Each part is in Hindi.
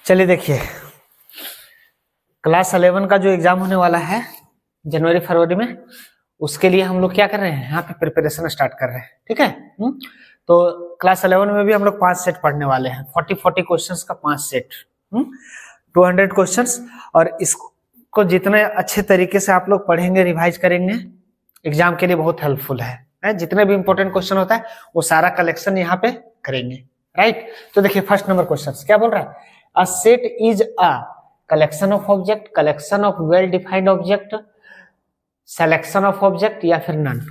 चलिए देखिए, क्लास 11 का जो एग्जाम होने वाला है जनवरी फरवरी में, उसके लिए हम लोग क्या कर रहे हैं, यहाँ पे प्रिपरेशन स्टार्ट कर रहे हैं। ठीक है। तो क्लास 11 में भी हम लोग 5 सेट पढ़ने वाले हैं, 40 क्वेश्चंस का 5 सेट, 200 क्वेश्चंस। और इसको जितने अच्छे तरीके से आप लोग पढ़ेंगे, रिवाइज करेंगे, एग्जाम के लिए बहुत हेल्पफुल है। जितने भी इंपॉर्टेंट क्वेश्चन होता है वो सारा कलेक्शन यहाँ पे करेंगे। राइट। तो देखिए फर्स्ट नंबर क्वेश्चन क्या बोल रहा है, a set is a collection of object, collection of well defined object, selection of object या फिर नन।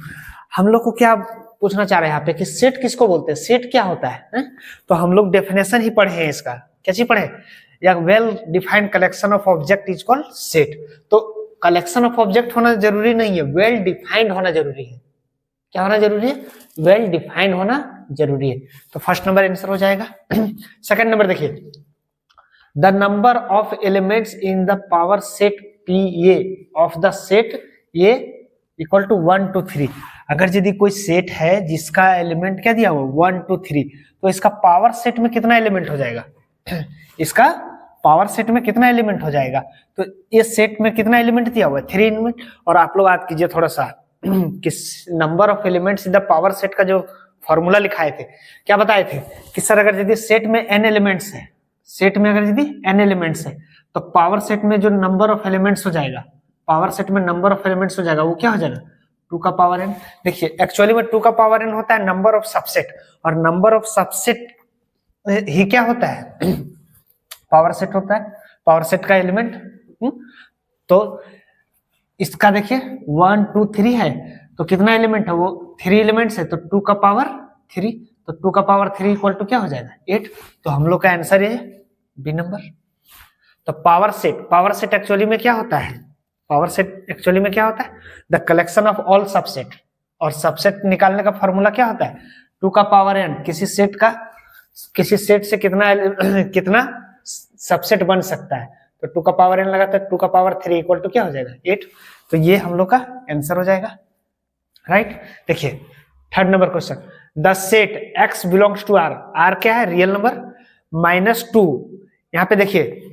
हम लोग को क्या पूछना चाह रहे हैं यहाँ पे कि सेट किसको बोलते हैं, सेट क्या होता है? तो हम लोग डेफिनेशन ही पढ़े हैं इसका। कैसी पढ़े? या well defined collection of object is called set. तो कलेक्शन ऑफ ऑब्जेक्ट होना जरूरी नहीं है, वेल डिफाइंड होना जरूरी है। क्या होना जरूरी है? वेल डिफाइंड होना जरूरी है। तो फर्स्ट नंबर आंसर हो जाएगा। सेकंड नंबर देखिए, the number of elements in the power set P A of the set A equal to 1 to 3। अगर यदि कोई सेट है जिसका एलिमेंट क्या दिया हुआ 1 to 3, तो इसका पावर सेट में कितना एलिमेंट हो जाएगा? इसका पावर सेट में कितना एलिमेंट हो जाएगा? तो इस सेट में कितना एलिमेंट दिया हुआ है? 3 एलिमेंट। और आप लोग याद कीजिए थोड़ा सा किस number of elements in the power set का जो फॉर्मूला लिखाए थे, क्या बताए थे कि सर अगर यदि सेट में n एलिमेंट्स है, सेट में अगर यदि n एलिमेंट्स है, तो पावर सेट में जो नंबर ऑफ एलिमेंट्स हो जाएगा, पावर सेट में नंबर ऑफ एलिमेंट्स हो जाएगा, वो क्या हो जाएगा? 2 का पावर n। देखिए एक्चुअली में 2 का पावर n होता है नंबर ऑफ सबसेट, और नंबर ऑफ सबसेट ही क्या होता है? पावर सेट होता है, पावर सेट का एलिमेंट। तो इसका देखिए 1 2 3 है, तो कितना एलिमेंट है? वो 3 एलिमेंट्स है, तो 2 का पावर 3, तो 2 का पावर 3 इक्वल टू क्या हो जाएगा? 8। तो हम लोग का आंसर है बी नंबर। तो पावर सेट एक्चुअली में क्या होता है? पावर सेट एक्चुअली में क्या होता है? The collection of all subset. और सबसेट निकालने का फॉर्मूला क्या होता है? 2 का पावर n। किसी सेट से कितना सबसेट बन सकता है, तो 2 का पावर n लगाता है, 2 का पावर 3 इक्वल टू क्या हो जाएगा? 8। तो ये हम लोग का आंसर हो जाएगा। राइट। देखिए third number question, the set x belongs to r। r क्या है? Real number. -2, यहाँ पे देखिए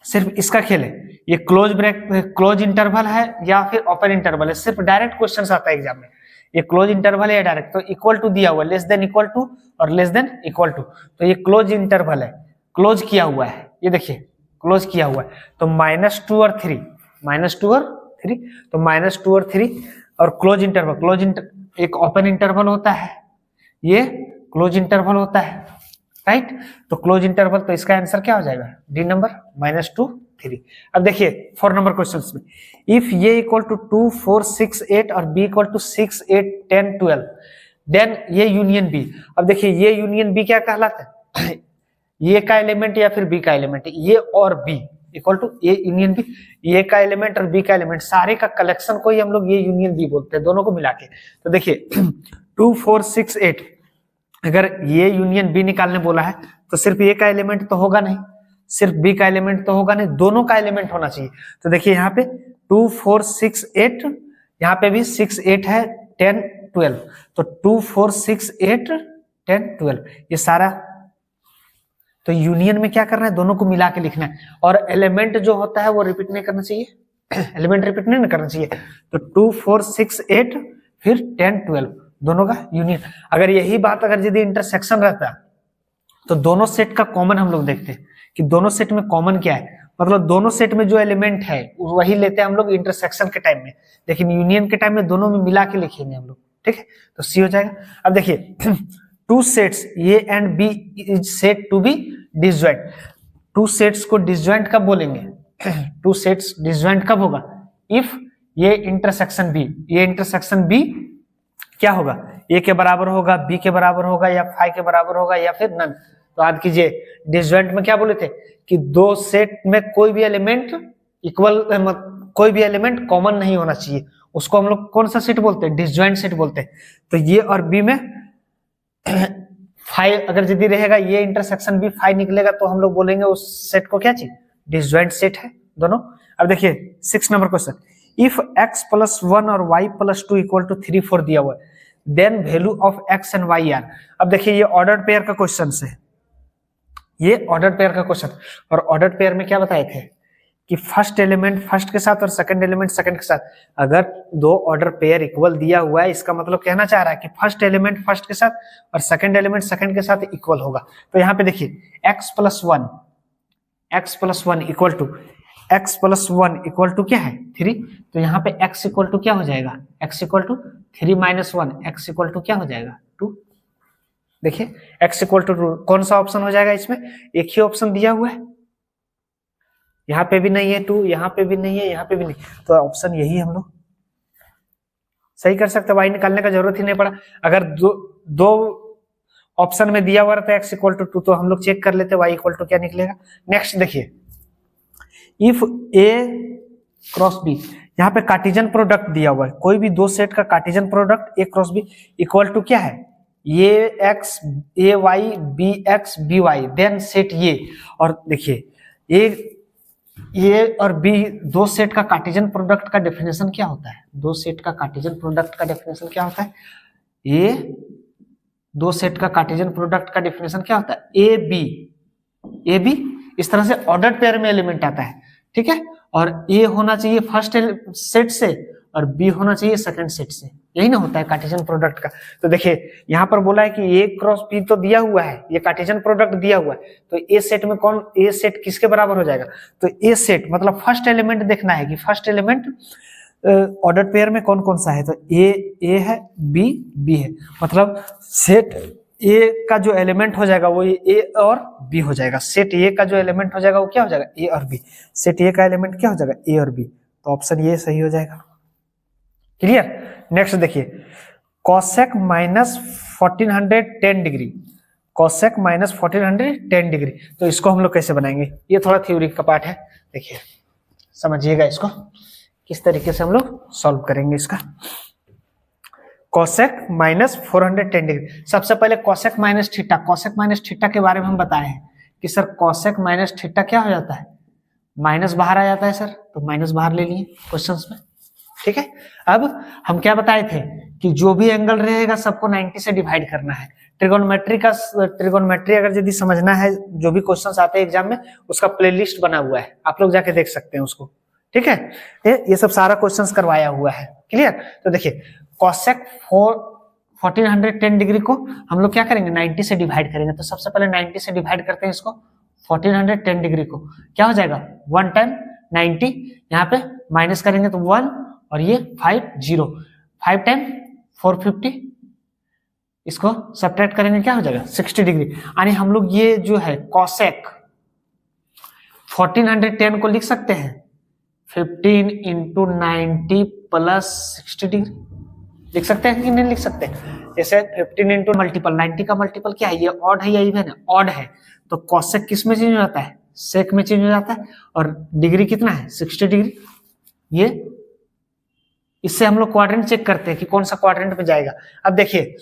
सिर्फ इसका खेल है, ये क्लोज इंटरवल है या फिर ओपन इंटरवल है, सिर्फ डायरेक्ट क्वेश्चन आता है एग्जाम में, ये क्लोज इंटरवल है या डायरेक्ट। तो इक्वल टू दिया हुआ, लेस देन इक्वल टू और लेस देन इक्वल टू, तो ये क्लोज इंटरवल है, क्लोज किया हुआ है, ये देखिए क्लोज किया हुआ है। तो -2 और 3, तो -2 और 3 और क्लोज इंटरवल, एक ओपन इंटरवल होता है, ये क्लोज इंटरवल होता है। राइट। तो क्लोज इंटरवल, तो इसका आंसर क्या हो जाएगा? D number, -2 3। अब देखिए 4 नंबर क्वेश्चन में, इफ ये इक्वल टू 2 4 6 8 और बी इक्वल टू 6 8 10 12, देन ये यूनियन बी। अब देखिए ये यूनियन बी क्या कहलाता है? ये का एलिमेंट या फिर बी का एलिमेंट, ये और B equal to A union B, ये का एलिमेंट और बी का एलिमेंट सारे का कलेक्शन को ही हम लोग ये यूनियन बी बोलते हैं, दोनों को मिला के। तो देखिए 2 4 6 8, अगर ये यूनियन बी निकालने बोला है तो सिर्फ ए का एलिमेंट तो होगा नहीं, सिर्फ बी का एलिमेंट तो होगा नहीं, दोनों का एलिमेंट होना चाहिए। तो देखिए यहाँ पे 2 4 6 8, यहाँ पे भी 6 8 है, 10 12, तो 2 4 6 8 10 12, ये सारा। तो यूनियन में क्या करना है? दोनों को मिला के लिखना है, और एलिमेंट जो होता है वो रिपीट नहीं करना चाहिए, एलिमेंट रिपीट नहीं करना चाहिए। तो 2 4 6 8 फिर 10 12, दोनों का यूनियन। अगर यही बात अगर यदि इंटरसेक्शन रहता तो दोनों सेट का कॉमन हम लोग देखते कि दोनों सेट में कॉमन क्या है, मतलब दोनों सेट में जो एलिमेंट है वही लेते हैं हम लोग इंटरसेक्शन के टाइम में, लेकिन यूनियन के टाइम में दोनों में मिला के लिखेंगे हम लोग। ठीक है, तो सी हो जाएगा। अब देखिए 2 sets A and B is said to be disjoint. 2 sets को डिसजॉइंट कब बोलेंगे? 2 सेट्स डिसजॉइंट कब होगा? इफ ये इंटरसेक्शन बी क्या होगा? ए के बराबर होगा, बी के बराबर होगा, या फाई के बराबर होगा, या फिर नन। तो याद कीजिए डिसजॉइंट में क्या बोले थे कि 2 सेट में कोई भी एलिमेंट कोई भी एलिमेंट कॉमन नहीं होना चाहिए, उसको हम लोग कौन सा सेट बोलते हैं? डिसजॉइंट सेट बोलते हैं। तो ये और बी में फाई अगर यदि रहेगा, ये इंटरसेक्शन बी फाई निकलेगा, तो हम लोग बोलेंगे उस सेट को क्या चाहिए? डिसजॉइंट सेट है दोनों। अब देखिए 6 नंबर क्वेश्चन, इफ x + 1 और y + 2 = 3 4 दिया हुआ है, then value of x and y are. अब देखिए ये ऑर्डर्ड पेयर का क्वेश्चन है, ये ऑर्डर पेयर का क्वेश्चन। और ऑर्डर पेयर में क्या बताए थे कि फर्स्ट एलिमेंट फर्स्ट के साथ और सेकंड एलिमेंट सेकंड के साथ, अगर दो ऑर्डर पेयर इक्वल दिया हुआ है, इसका मतलब कहना चाह रहा है कि फर्स्ट एलिमेंट फर्स्ट के साथ और सेकंड एलिमेंट सेकंड के साथ इक्वल होगा। तो यहाँ पे देखिए x plus one equal to क्या है 3, तो यहाँ पे x इक्वल टू क्या हो जाएगा, x equal to 3 minus 1, x equal to क्या हो जाएगा 2। देखिए x इक्वल टू 2 कौन सा ऑप्शन हो जाएगा, इसमें एक ही ऑप्शन दिया हुआ है, यहाँ पे भी नहीं है 2, यहाँ पे भी नहीं है, यहाँ पे भी नहीं, तो ऑप्शन यही हम लोग सही कर सकते, y निकालने का जरूरत ही नहीं पड़ा। अगर दो ऑप्शन में दिया हुआ रहता है x इक्वल टू 2, तो हम लोग चेक कर लेते y इक्वल टू क्या निकलेगा। नेक्स्ट देखिए, इफ a क्रॉस b, यहाँ पे कार्टेशियन प्रोडक्ट दिया हुआ है, कोई भी दो सेट का Cartesian product a cross b equal to क्या है, a y b x b y, then set ये। और देखिए ए और बी दो सेट का कार्टेशियन प्रोडक्ट का डेफिनेशन क्या होता है, दो सेट का कार्टेशियन प्रोडक्ट का डेफिनेशन क्या होता है, ए दो सेट का कार्टेशियन प्रोडक्ट का डेफिनेशन क्या होता है, ए बी इस तरह से ऑर्डर्ड पेयर में एलिमेंट आता है, ठीक है। और ए होना चाहिए फर्स्ट सेट से और बी होना चाहिए सेकंड सेट से, यही ना होता है कार्टेशियन प्रोडक्ट का। तो देखिए यहाँ पर बोला है कि ए क्रॉस बी तो दिया हुआ है, ये कार्टेशियन प्रोडक्ट दिया हुआ है, तो ए सेट में कौन, ए सेट किसके बराबर हो जाएगा, तो ए सेट मतलब फर्स्ट एलिमेंट देखना है कि फर्स्ट एलिमेंट ऑर्डर पेयर में कौन कौन सा है, तो ए है बी है, मतलब सेट ए का जो एलिमेंट हो जाएगा वो ए और बी हो जाएगा, सेट ए का जो एलिमेंट हो जाएगा वो क्या हो जाएगा, ए और बी, सेट ए का एलिमेंट क्या हो जाएगा, ए और बी, तो ऑप्शन ये सही हो जाएगा। क्लियर। नेक्स्ट देखिए, cosec minus 1410 degree, cosec minus 1410 degree, तो इसको हम लोग कैसे बनाएंगे, ये थोड़ा थ्योरी का पार्ट है, देखिए समझिएगा इसको किस तरीके से हम लोग सॉल्व करेंगे इसका। कॉसेक माइनस 410 डिग्री, सबसे पहले cosec minus theta, cosec minus theta के बारे में हम बताए हैं कि सर कॉसेक माइनस थीटा क्या हो जाता है, माइनस बाहर आ जाता है सर, तो माइनस बाहर ले लिए क्वेश्चंस में, ठीक है। अब हम क्या बताए थे कि जो भी एंगल रहेगा सबको 90 से डिवाइड करना है। ट्रिगोनोमेट्री अगर यदि समझना है, जो भी क्वेश्चंस आते हैं एग्जाम में, उसका प्लेलिस्ट बना हुआ है, आप लोग जाके देख सकते हैं उसको, ठीक है। ये सब सारा क्वेश्चंस करवाया हुआ है, क्लियर। तो देखिए कॉसेक 1410 डिग्री को हम लोग क्या करेंगे, 90 से डिवाइड करेंगे, तो सबसे पहले 90 से डिवाइड करते हैं इसको, 1410 डिग्री को क्या हो जाएगा 1 टाइम 90, यहाँ पे माइनस करेंगे तो 1 और ये 5 टाइम 450, इसको सब्ट्रैक्ट करेंगे क्या हो जाएगा 60 डिग्री। यानी हम लोग ये जो है कॉसेक 1410 को लिख सकते हैं 15 इंटू 90 प्लस 60 डिग्री, लिख सकते हैं कि नहीं लिख सकते। जैसे 15 इंटू मल्टीपल 90 का मल्टीपल क्या है, ये ऑड है या इवन है, ऑड है, तो कॉसेक किस में चेंज हो जाता है, सेक में चेंज हो जाता है, और डिग्री कितना है 60 डिग्री। ये इससे हम लोग क्वाड्रेंट चेक करते हैं कि कौन सा क्वाड्रेंट में जाएगा। अब देखिए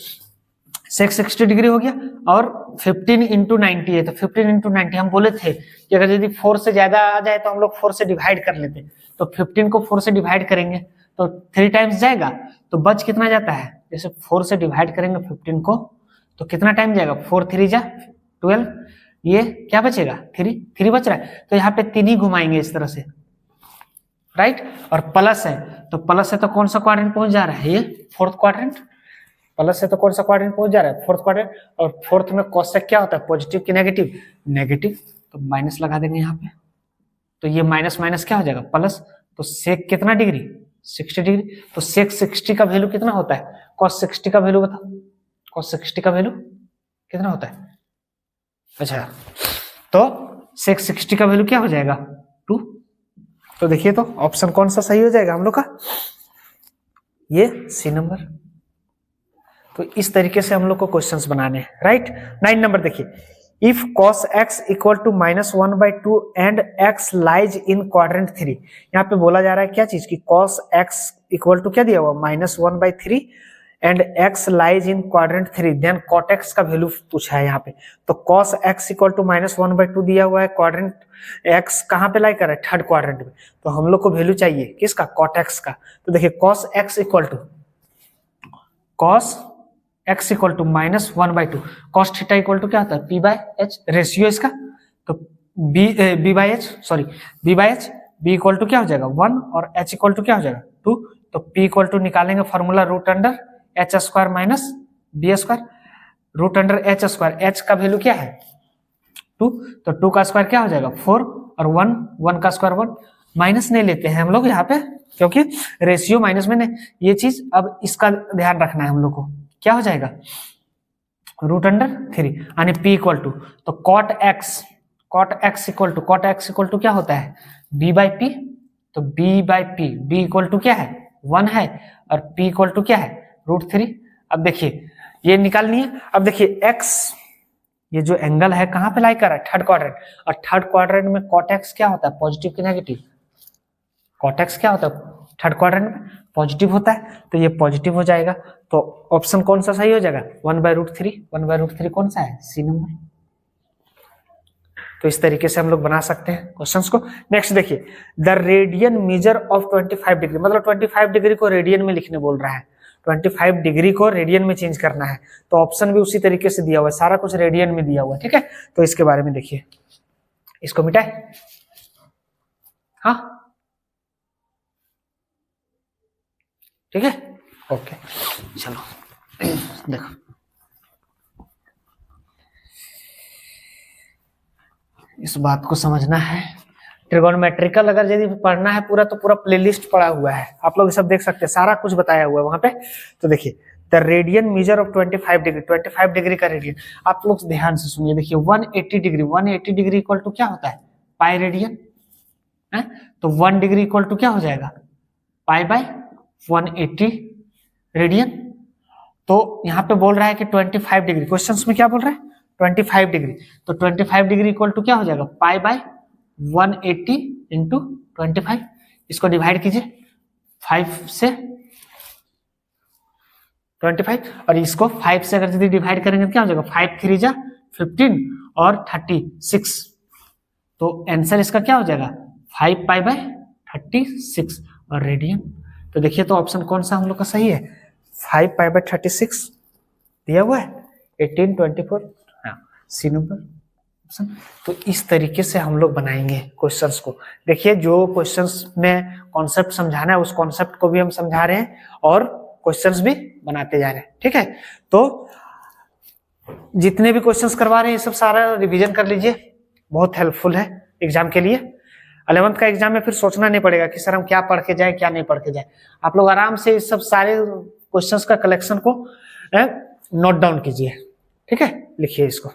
सेक 60 डिग्री हो गया और 15 इंटू 90 है, तो 15 इंटू 90 हम बोले थे कि अगर यदि 4 से ज्यादा आ जाए तो हम लोग 4 से डिवाइड कर लेते, तो 15 को 4 से डिवाइड करेंगे तो 3 टाइम्स जाएगा, तो बच कितना जाता है, जैसे 4 से डिवाइड करेंगे 15 को तो कितना टाइम जाएगा, 4 3 जा 12, ये क्या बचेगा 3 बच रहा है, तो यहाँ पे 3 ही घुमाएंगे इस तरह से, राइट। और प्लस है तो प्लस है तो कौन सा क्वाड्रेंट पहुंच जा रहा है, ये फोर्थ क्वाड्रेंट, प्लस है तो कौन सा क्वाड्रेंट पहुंच जा रहा है, फोर्थ क्वाड्रेंट। और फोर्थ में कॉसेक क्या होता है, पॉजिटिव की नेगेटिव, नेगेटिव, तो माइनस लगा देंगे यहाँ पे, तो ये माइनस माइनस क्या हो जाएगा प्लस, तो सेक कितना डिग्री 60 डिग्री, तो सेक 60 का वैल्यू कितना होता है, कॉस 60 का वैल्यू बताओ, कॉस 60 का वैल्यू कितना होता है, अच्छा तो सेक 60 का वैल्यू क्या हो जाएगा 2। तो देखिए तो ऑप्शन कौन सा सही हो जाएगा हम लोग का, ये सी नंबर। तो इस तरीके से हम लोग को क्वेश्चंस बनाने हैं, राइट। 9 नंबर देखिए, if cos x equal to -1/2 and x lies in quadrant 3, यहाँ पे बोला जा रहा है क्या चीज की, cos x इक्वल टू क्या दिया हुआ -1/3 and x lies in quadrant 3, then cot x का वैल्यू पूछा है यहाँ पे, तो cos x इक्वल टू -1/2 दिया हुआ है, क्वाड्रेंट x कहाँ पे लाई कर रहा है, थर्ड क्वाड्रेंट में, तो हम लोग को वैल्यू चाहिए किसका, cot x का। तो देखिए cos x equal to -1/2, cos theta equal to क्या होता है p/h, रेशियो इसका तो B by H sorry B by H, B equal to क्या हो जाएगा 1 और एच इक्वल टू क्या हो जाएगा 2। तो पी इक्वल टू निकालेंगे formula root under H square minus B square, root under H square, H का वैल्यू क्या है 2, तो 2 का स्क्वायर क्या हो जाएगा 4 और 1 का स्क्वायर 1, माइनस नहीं लेते हैं हम लोग यहाँ पे क्योंकि रेशियो माइनस में नहीं, ये चीज अब इसका ध्यान रखना है हम लोग को, क्या हो जाएगा रूट अंडर 3 यानी पी इक्वल टू, तो कॉट एक्स इक्वल टू क्या होता है बी बाई पी, तो B by P, B equal to क्या है 1 है और पी इक्वल टू क्या है √3। अब देखिए ये निकालनी है, अब देखिए एक्स ये जो एंगल है कहाँ पे लाई कर रहा है थर्ड क्वाड्रेंट, और थर्ड क्वाड्रेंट में कॉट एक्स क्या होता है पॉजिटिव की नेगेटिव, कॉट एक्स क्या होता है थर्ड क्वाड्रेंट में पॉजिटिव होता है, तो ये पॉजिटिव हो जाएगा, तो ऑप्शन कौन सा सही हो जाएगा 1/√3, 1/√3 कौन सा है सी नंबर। तो इस तरीके से हम लोग बना सकते हैं क्वेश्चंस को। नेक्स्ट देखिए the radian measure of 25 degree, मतलब 25 डिग्री को रेडियन में लिखने बोल रहा है, 25 डिग्री को रेडियन में चेंज करना है, तो ऑप्शन भी उसी तरीके से दिया हुआ है, सारा कुछ रेडियन में दिया हुआ है, ठीक है। तो इसके बारे में देखिए, इसको मिटाए, हाँ ठीक है ओके चलो देखो इस बात को समझना है, ट्रिगोनोमेट्रिकल अगर यदि पढ़ना है पूरा तो पूरा प्लेलिस्ट पड़ा हुआ है, आप लोग सब देख सकते हैं, सारा कुछ बताया हुआ है वहां पे। तो देखिए the radian measure of 25 degree, 25 degree का रेडियन, आप लोग ध्यान से सुनिए, देखिए 180 डिग्री, 180 डिग्री इक्वल टू क्या होता है पाई रेडियन है, तो 1 डिग्री इक्वल टू क्या हो जाएगा पाई बाय 180 रेडियन। तो यहाँ पे बोल रहा है कि 25 डिग्री, क्वेश्चंस में क्या बोल रहा है 25 डिग्री, तो 25 डिग्री इक्वल टू क्या हो जाएगा पाई बाय 180 इंटू 25, इसको डिवाइड कीजिए 5 से 25, और इसको 5 से अगर यदि डिवाइड करेंगे तो क्या हो जाएगा 5 3 जा 15 और 36, तो आंसर इसका क्या हो जाएगा 5 पाई बाय 36 और रेडियन। तो देखिए तो ऑप्शन कौन सा हम लोग का सही है 5 पाई बाय 36 दिया हुआ है 18 24 सी नंबर ऑप्शन। तो इस तरीके से हम लोग बनाएंगे क्वेश्चंस को। देखिए जो क्वेश्चंस में कॉन्सेप्ट समझाना है उस कॉन्सेप्ट को भी हम समझा रहे हैं और क्वेश्चंस भी बनाते जा रहे हैं, ठीक है। तो जितने भी क्वेश्चंस करवा रहे हैं ये सब सारा रिवीजन कर लीजिए, बहुत हेल्पफुल है एग्जाम के लिए। 11th का एग्जाम में फिर सोचना नहीं पड़ेगा कि सर हम क्या पढ़ के जाए क्या नहीं पढ़ के जाए, आप लोग आराम से इस सब सारे क्वेश्चंस का कलेक्शन को नोट डाउन कीजिए, ठीक है। लिखिए इसको।